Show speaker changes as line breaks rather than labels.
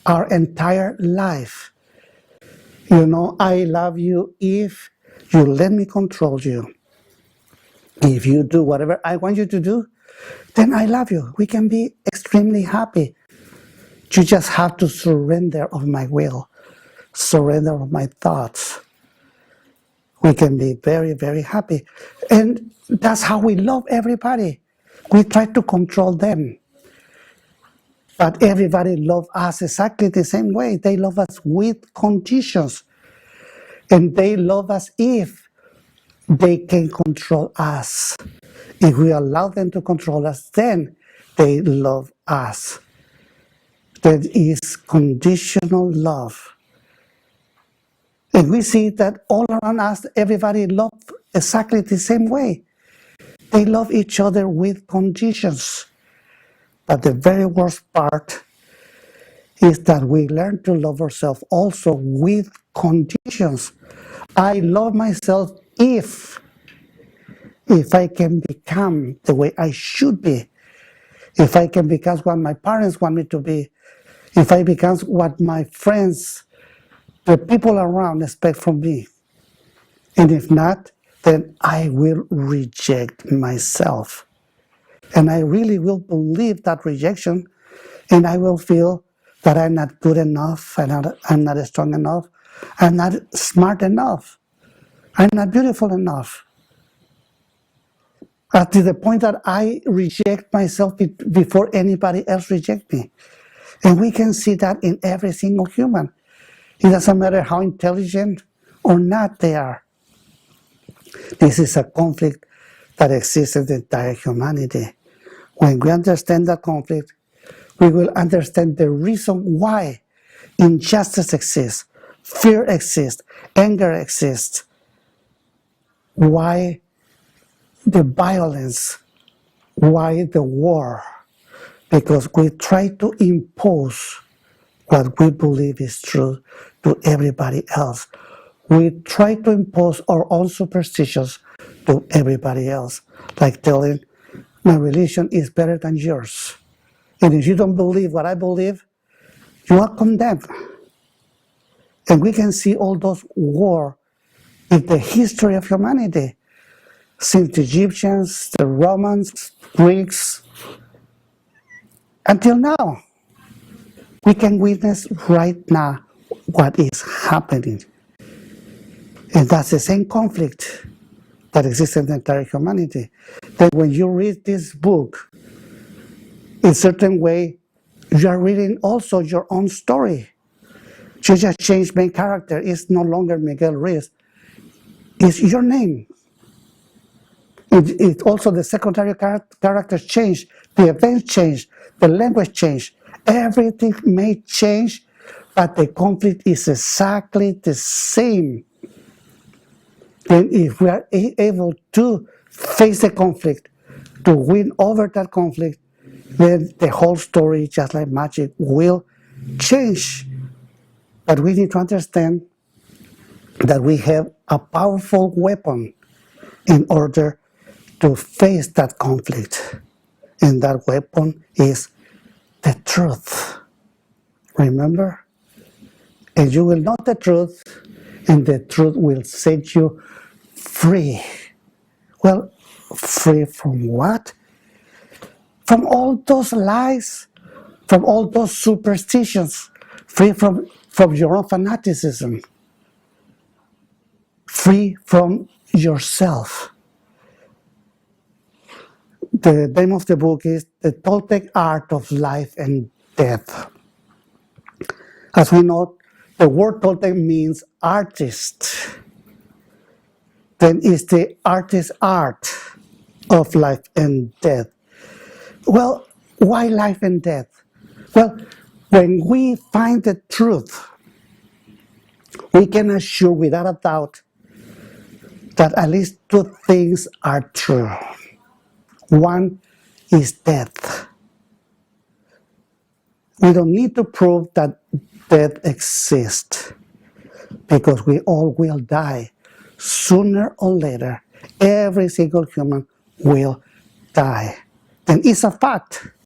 our entire life. You know, I love you if you let me control you. If you do whatever I want you to do, then I love you. We can be extremely happy. You just have to surrender of my will, surrender of my thoughts. We can be very, very happy. And that's how we love everybody. We try to control them. But everybody loves us exactly the same way. They love us with conditions. And they love us if they can control us. If we allow them to control us, then they love us. That is conditional love. And we see that all around us, everybody loves exactly the same way. They love each other with conditions. But the very worst part is that we learn to love ourselves also with conditions. I love myself if I can become the way I should be, if I can become what my parents want me to be, if I become what my friends, the people around expect from me. And if not, then I will reject myself. And I really will believe that rejection, and I will feel that I'm not good enough, I'm not strong enough, I'm not smart enough, I'm not beautiful enough. To the point that I reject myself before anybody else rejects me. And we can see that in every single human. It doesn't matter how intelligent or not they are. This is a conflict that exists in the entire humanity. When we understand that conflict, we will understand the reason why injustice exists, fear exists, anger exists, why the violence, why the war, because we try to impose what we believe is true to everybody else. We try to impose our own superstitions to everybody else, like telling my religion is better than yours. And if you don't believe what I believe, you are condemned. And we can see all those wars in the history of humanity, since the Egyptians, the Romans, Greeks, until now. We can witness right now what is happening. And that's the same conflict that exists in the entire humanity. That when you read this book, in a certain way, you are reading also your own story. You just change main character. It's no longer Miguel Ruiz. It's your name. It also the secondary characters change, the events change, the language change. Everything may change, but the conflict is exactly the same. And if we are able to face the conflict, to win over that conflict, then the whole story, just like magic, will change. But we need to understand that we have a powerful weapon in order to face that conflict. And that weapon is the truth. Remember? And you will know the truth, and the truth will set you free. Well, free from what? From all those lies, from all those superstitions, free from your own fanaticism, free from yourself. The name of the book is The Toltec Art of Life and Death. As we know, the word Toltec means artist. Then it's the artist's art of life and death. Well, why life and death? Well, when we find the truth, we can assure without a doubt that at least two things are true. One is death. We don't need to prove that death exists, because we all will die. Sooner or later, every single human will die. And it's a fact.